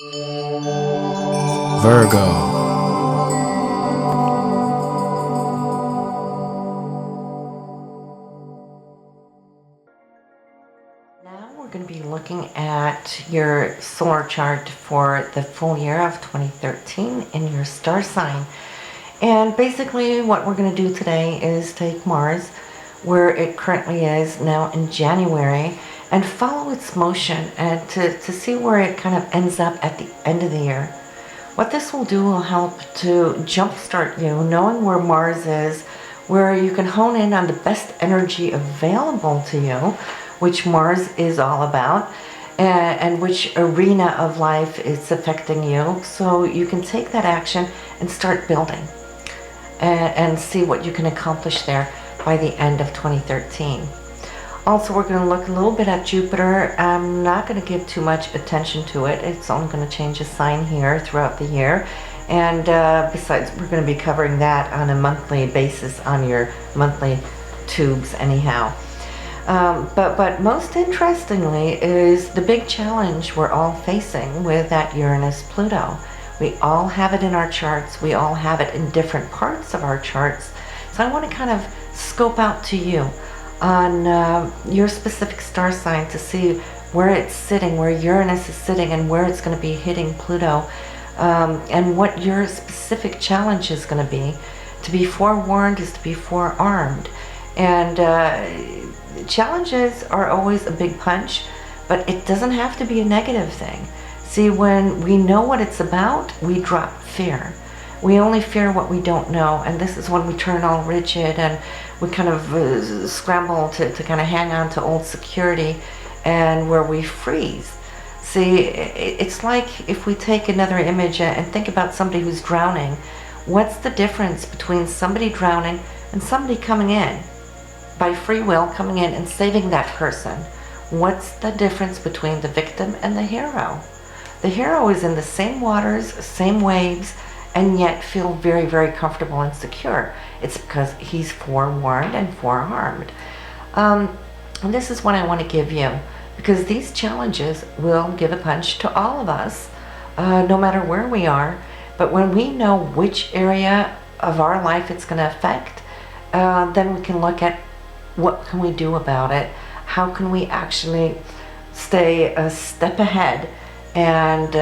Virgo. Now we're going to be looking at your solar chart for the full year of 2013 in your star sign. And basically what we're going to do today is take Mars, where it currently is now in January, and follow its motion and to see where it kind of ends up at the end of the year. What this will do will help to jumpstart you, knowing where Mars is, where you can hone in on the best energy available to you, which Mars is all about, and which arena of life is affecting you, so you can take that action and start building and see what you can accomplish there by the end of 2013. Also, we're going to look a little bit at Jupiter. I'm not going to give too much attention to it. It's only going to change a sign here throughout the year. And besides, we're going to be covering that on a monthly basis on your monthly tubes anyhow. But most interestingly is the big challenge we're all facing with that Uranus-Pluto. We all have it in our charts. We all have it in different parts of our charts. So I want to kind of scope out to you on your specific star sign to see where it's sitting, where Uranus is sitting, and where it's going to be hitting Pluto, and what your specific challenge is going to be. To be forewarned is to be forearmed. And challenges are always a big punch, but it doesn't have to be a negative thing. See, when we know what it's about, we drop fear. We only fear what we don't know, and this is when we turn all rigid and we kind of scramble to kind of hang on to old security, and where we freeze. See, it's like if we take another image and think about somebody who's drowning. What's the difference between somebody drowning and somebody coming in by free will, coming in and saving that person? What's the difference between the victim and the hero? The hero is in the same waters, same waves, and yet feel very, very comfortable and secure. It's because he's forewarned and forearmed. And this is what I want to give you, because these challenges will give a punch to all of us, no matter where we are. But when we know which area of our life it's going to affect, then we can look at what can we do about it. How can we actually stay a step ahead and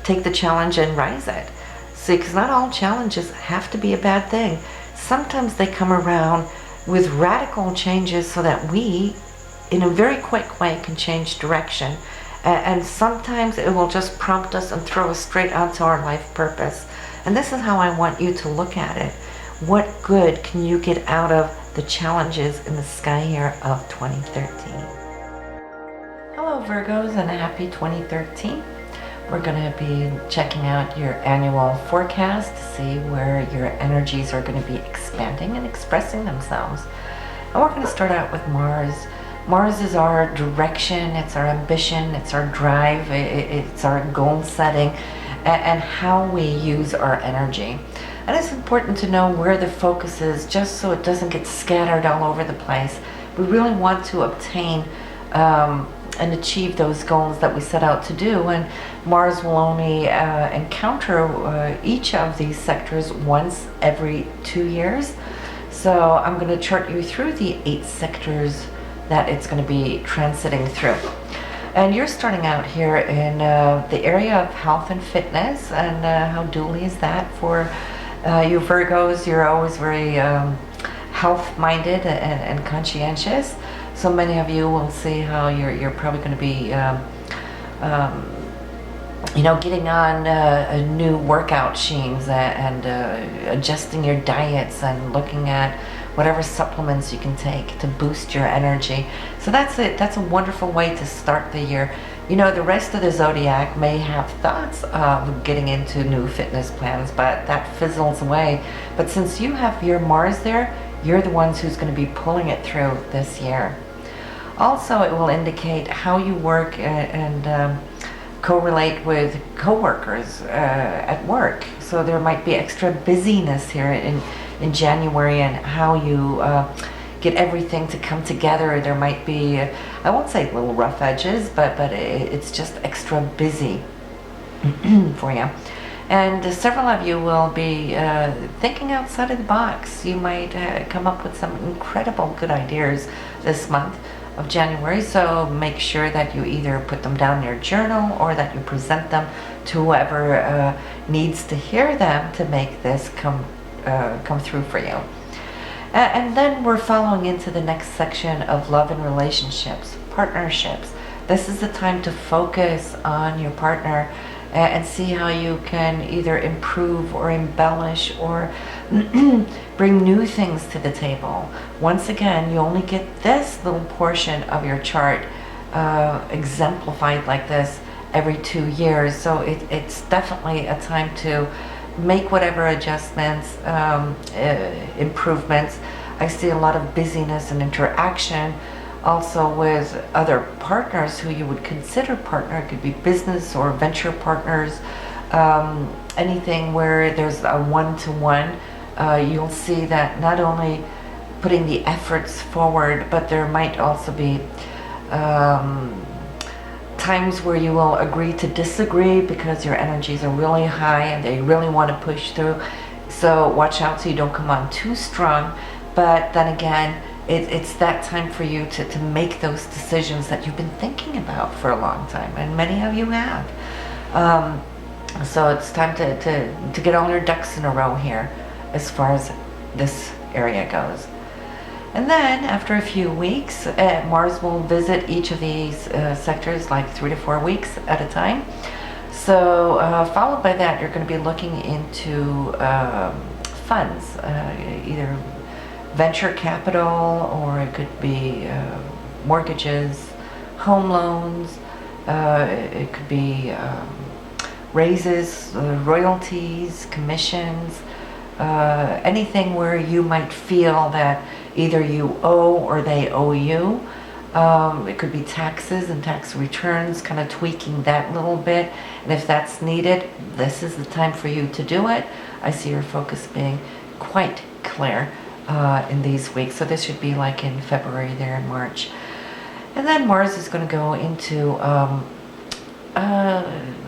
take the challenge and rise it. See, because not all challenges have to be a bad thing. Sometimes they come around with radical changes so that we, in a very quick way, can change direction. And sometimes it will just prompt us and throw us straight onto our life purpose. And this is how I want you to look at it. What good can you get out of the challenges in the sky year of 2013? Hello Virgos, and a happy 2013. We're going to be checking out your annual forecast to see where your energies are going to be expanding and expressing themselves. And we're going to start out with Mars. Mars is our direction, it's our ambition, it's our drive, it's our goal setting, and how we use our energy. And it's important to know where the focus is, just so it doesn't get scattered all over the place. We really want to obtain and achieve those goals that we set out to do, and Mars will only encounter each of these sectors once every 2 years. So I'm going to chart you through the 8 sectors that it's going to be transiting through. And you're starting out here in the area of health and fitness, and how dually is that for you Virgos? You're always very health-minded and conscientious. So many of you will see how you're probably going to be, getting on new workout schemes and adjusting your diets and looking at whatever supplements you can take to boost your energy. So that's it. That's a wonderful way to start the year. You know, the rest of the zodiac may have thoughts of getting into new fitness plans, but that fizzles away. But since you have your Mars there, you're the ones who's going to be pulling it through this year. Also, it will indicate how you work and correlate with coworkers at work. So there might be extra busyness here in January, and how you get everything to come together. There might be, I won't say little rough edges, but it's just extra busy. for you. And several of you will be thinking outside of the box. You might come up with some incredible good ideas this month of January, so make sure that you either put them down in your journal or that you present them to whoever needs to hear them to make this come through for you. And then we're following into the next section of love and relationships, partnerships. This is the time to focus on your partner and see how you can either improve or embellish or bring new things to the table. Once again, you only get this little portion of your chart exemplified like this every 2 years. So it's definitely a time to make whatever adjustments, improvements. I see a lot of busyness and interaction also with other partners who you would consider partner. It could be business or venture partners, anything where there's a one-to-one. You'll see that not only putting the efforts forward, but there might also be times where you will agree to disagree because your energies are really high and they really want to push through. So watch out so you don't come on too strong. But then again, it's that time for you to make those decisions that you've been thinking about for a long time, and many of you have. So it's time to get all your ducks in a row here as far as this area goes. And then after a few weeks, Mars will visit each of these sectors like 3 to 4 weeks at a time. So followed by that, you're going to be looking into funds, either venture capital, or it could be mortgages, home loans, it could be raises, royalties, commissions, anything where you might feel that either you owe or they owe you. It could be taxes and tax returns, kind of tweaking that little bit. And if that's needed, this is the time for you to do it. I see your focus being quite clear in these weeks. So this should be like in February there in March. And then Mars is going to go into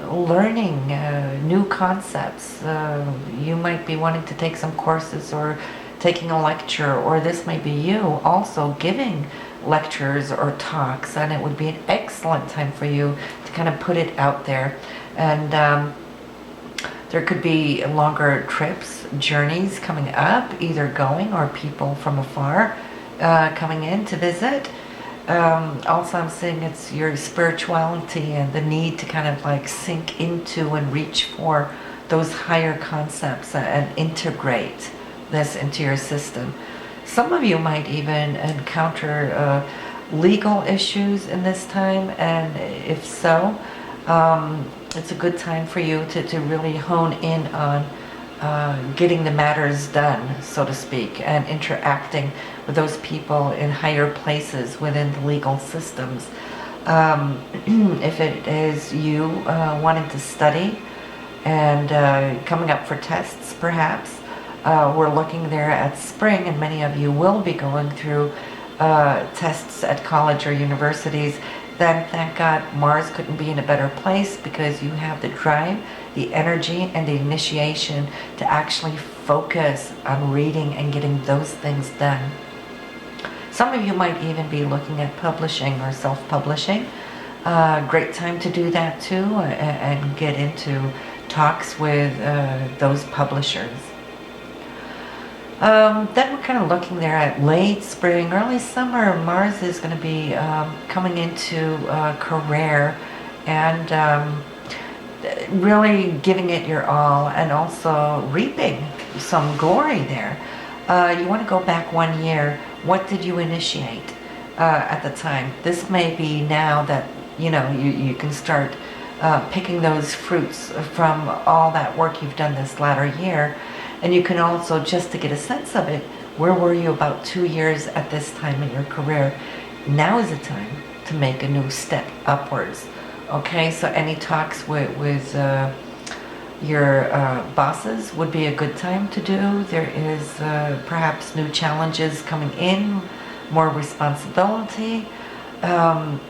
learning new concepts. You might be wanting to take some courses or taking a lecture, or this may be you also giving lectures or talks, and it would be an excellent time for you to kind of put it out there. And there could be longer trips, journeys coming up, either going or people from afar coming in to visit. Also, I'm seeing it's your spirituality and the need to kind of like sink into and reach for those higher concepts and integrate this into your system. Some of you might even encounter legal issues in this time, and if so, it's a good time for you to really hone in on getting the matters done, so to speak, and interacting with those people in higher places within the legal systems. If it is you wanting to study and coming up for tests, perhaps, we're looking there at spring, and many of you will be going through tests at college or universities. Then thank God Mars couldn't be in a better place, because you have the drive, the energy, and the initiation to actually focus on reading and getting those things done. Some of you might even be looking at publishing or self-publishing. Great time to do that too, and get into talks with those publishers. Then we're kind of looking there at late spring, early summer. Mars is going to be coming into career and really giving it your all, and also reaping some glory there. You want to go back 1 year. What did you initiate at the time? This may be now that you can start picking those fruits from all that work you've done this latter year. And you can also, just to get a sense of it, where were you about 2 years at this time in your career? Now is the time to make a new step upwards. Okay, so any talks with your bosses would be a good time to do. There is perhaps new challenges coming in, more responsibility, and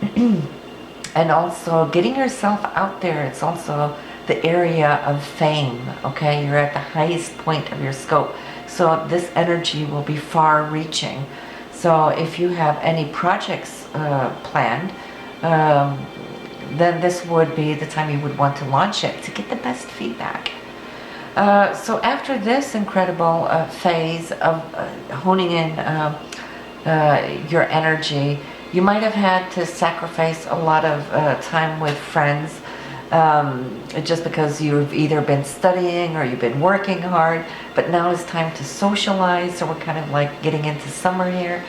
also getting yourself out there. It's also the area of fame, okay? You're at the highest point of your scope. So this energy will be far-reaching. So if you have any projects planned, then this would be the time you would want to launch it to get the best feedback. So after this incredible phase of honing in your energy, you might have had to sacrifice a lot of time with friends just because you've either been studying or you've been working hard, but now it's time to socialize. So we're kind of like getting into summer here.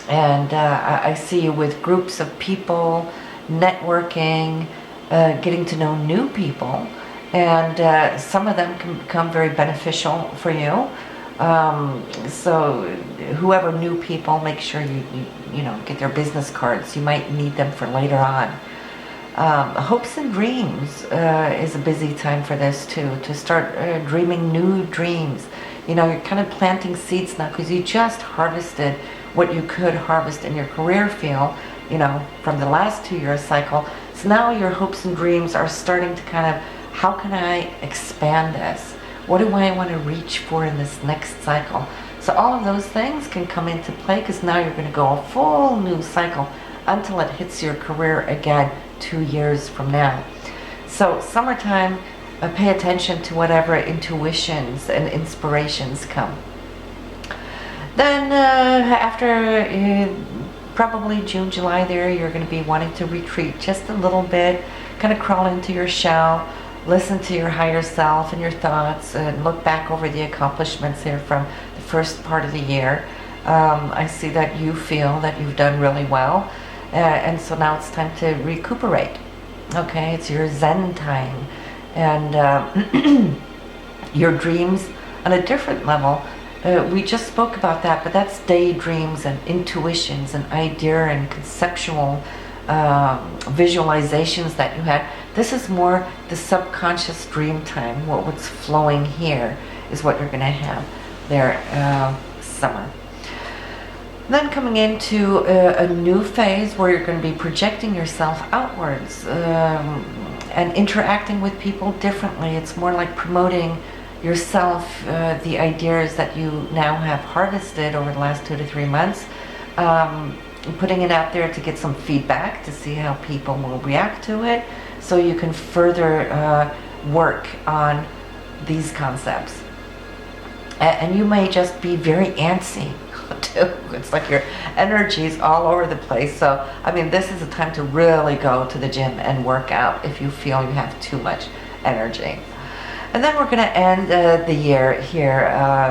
I see you with groups of people, networking, getting to know new people, and some of them can become very beneficial for you. So whoever new people, make sure you know, get their business cards. You might need them for later on. Hopes and dreams is a busy time for this too, to start dreaming new dreams. You know, you're kind of planting seeds now because you just harvested what you could harvest in your career field, you know, from the last 2-year cycle. So now your hopes and dreams are starting to kind of, how can I expand this? What do I want to reach for in this next cycle? So all of those things can come into play because now you're going to go a full new cycle until it hits your career again 2 years from now. So summertime, pay attention to whatever intuitions and inspirations come. Then after probably June, July there, you're going to be wanting to retreat just a little bit, kind of crawl into your shell, listen to your higher self and your thoughts, and look back over the accomplishments here from the first part of the year. I see that you feel that you've done really well, and so now it's time to recuperate. Okay, it's your Zen time, and your dreams on a different level. We just spoke about that, but that's daydreams and intuitions and idea and conceptual visualizations that you had. This is more the subconscious dream time. What's flowing here is what you're going to have there summer. Then coming into a new phase where you're going to be projecting yourself outwards and interacting with people differently. It's more like promoting yourself, the ideas that you now have harvested over the last 2 to 3 months, putting it out there to get some feedback to see how people will react to it, so you can further work on these concepts. And you may just be very antsy too. It's like your energy is all over the place. So I mean, this is a time to really go to the gym and work out if you feel you have too much energy. And then we're going to end the year here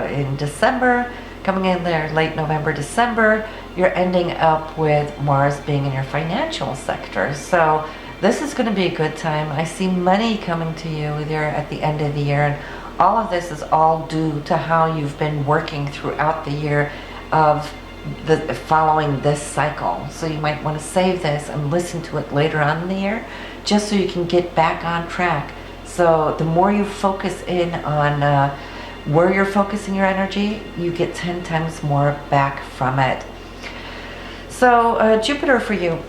in December, coming in there late November, December. You're ending up with Mars being in your financial sector. So this is going to be a good time. I see money coming to you there at the end of the year. And all of this is all due to how you've been working throughout the year of the following this cycle. So you might want to save this and listen to it later on in the year, just so you can get back on track. So the more you focus in on where you're focusing your energy, you get 10 times more back from it. So Jupiter for you,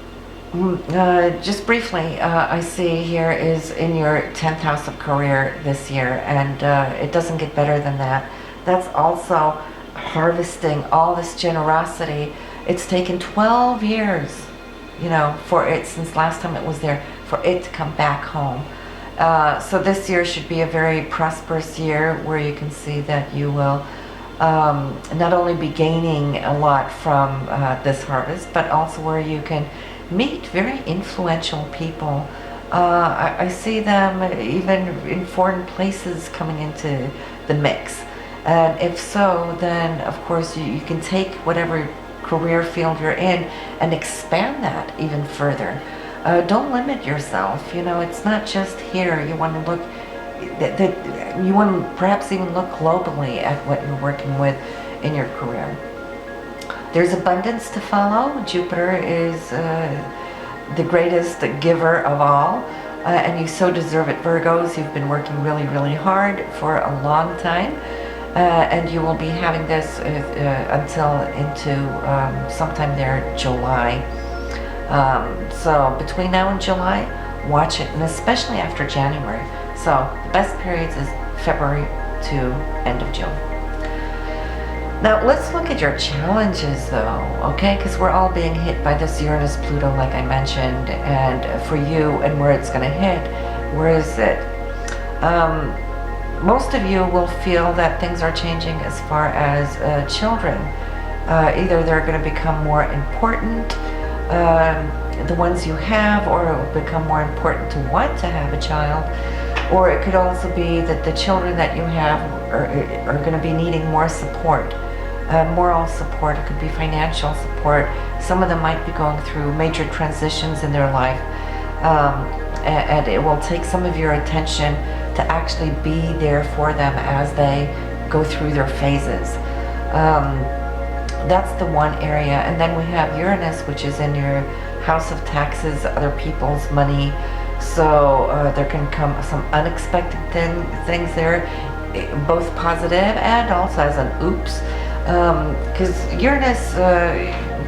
just briefly, I see here is in your 10th house of career this year, and it doesn't get better than that. That's also harvesting all this generosity. It's taken 12 years, you know, for it, since last time it was there, for it to come back home. So this year should be a very prosperous year where you can see that you will not only be gaining a lot from this harvest, but also where you can meet very influential people. I see them even in foreign places coming into the mix. And if so, then of course you can take whatever career field you're in and expand that even further. Don't limit yourself. You know, it's not just here. You want to look, you want to perhaps even look globally at what you're working with in your career. There's abundance to follow. Jupiter is the greatest giver of all, and you so deserve it, Virgos. You've been working really, really hard for a long time, and you will be having this until into sometime there July. So between now and July, watch it, and especially after January. So the best periods is February to end of June. Now let's look at your challenges though, okay? Because we're all being hit by this Uranus-Pluto, like I mentioned, and for you and where it's going to hit, where is it? Most of you will feel that things are changing as far as children. Either they're going to become more important, the ones you have, or it will become more important to want to have a child. Or it could also be that the children that you have are going to be needing more support, moral support. It could be financial support. Some of them might be going through major transitions in their life, and it will take some of your attention to actually be there for them as they go through their phases. That's the one area. And then we have Uranus, which is in your house of taxes, other people's money. So there can come some unexpected things there, both positive and also as an oops. Because Uranus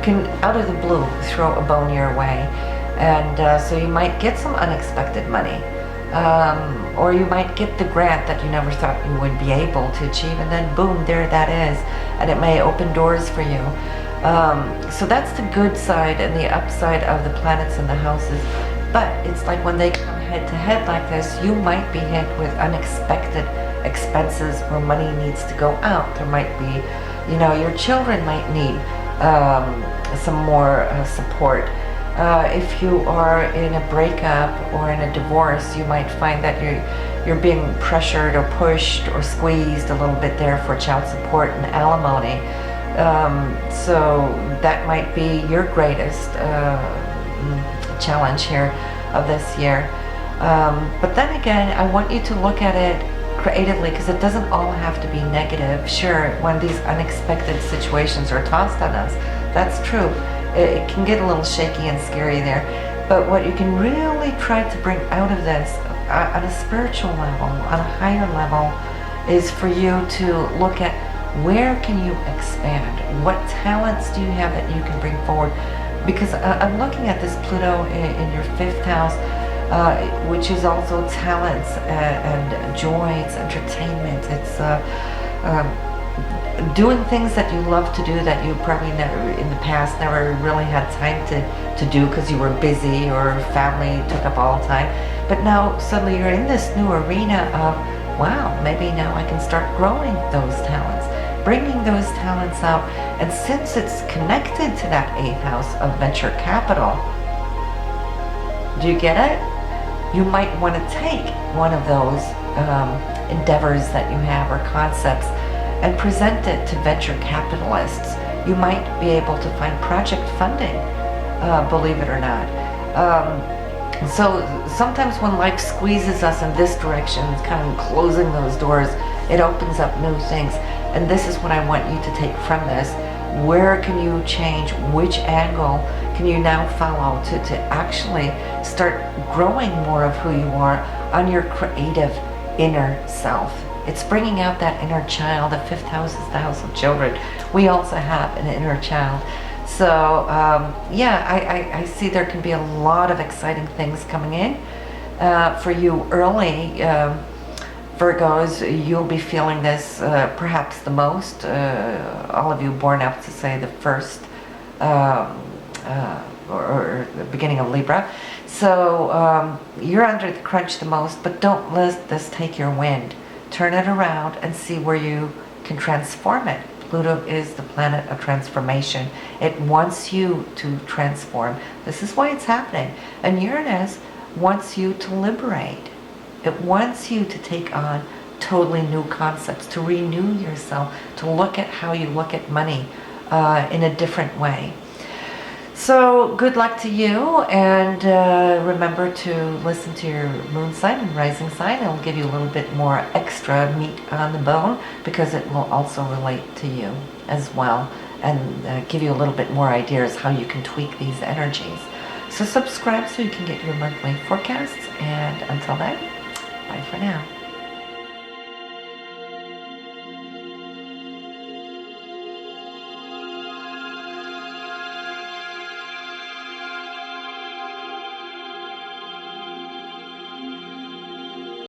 can, out of the blue, throw a bone your way. And so you might get some unexpected money. Or you might get the grant that you never thought you would be able to achieve, and then boom, there that is. And it may open doors for you. So that's the good side and the upside of the planets and the houses. But it's like when they come head to head like this, you might be hit with unexpected expenses where money needs to go out. There might be, you know, your children might need some more support. If you are in a breakup or in a divorce, you might find that you're being pressured or pushed or squeezed a little bit there for child support and alimony. So that might be your greatest challenge here of this year. But then again, I want you to look at it creatively, because it doesn't all have to be negative. Sure, when these unexpected situations are tossed on us, that's true. It can get a little shaky and scary there. But what you can really try to bring out of this on a spiritual level, on a higher level, is for you to look at where can you expand? What talents do you have that you can bring forward? Because I'm looking at this Pluto in your 5th house, which is also talents and joy, it's entertainment, it's doing things that you love to do that you probably never, in the past, never really had time to do because you were busy or family took up all the time. But now suddenly you're in this new arena of, wow, maybe now I can start growing those talents, bringing those talents out. And since it's connected to that 8th house of venture capital, do you get it? You might want to take one of those endeavors that you have or concepts and present it to venture capitalists. You might be able to find project funding, believe it or not. So sometimes when life squeezes us in this direction, it's kind of closing those doors, it opens up new things. And this is what I want you to take from this. Where can you change? Which angle can you now follow to actually start growing more of who you are on your creative inner self? It's bringing out that inner child. The 5th house is the house of children. We also have an inner child. So yeah, I see there can be a lot of exciting things coming in for you early. Virgos, you'll be feeling this perhaps the most. All of you born up to say the 1st or the beginning of Libra. So you're under the crunch the most, but don't let this take your wind. Turn it around and see where you can transform it. Pluto is the planet of transformation. It wants you to transform. This is why it's happening. And Uranus wants you to liberate. It wants you to take on totally new concepts, to renew yourself, to look at how you look at money in a different way. So good luck to you, and remember to listen to your moon sign and rising sign. It'll give you a little bit more extra meat on the bone, because it will also relate to you as well, and give you a little bit more ideas how you can tweak these energies. So subscribe so you can get your monthly forecasts, and until then, bye for now.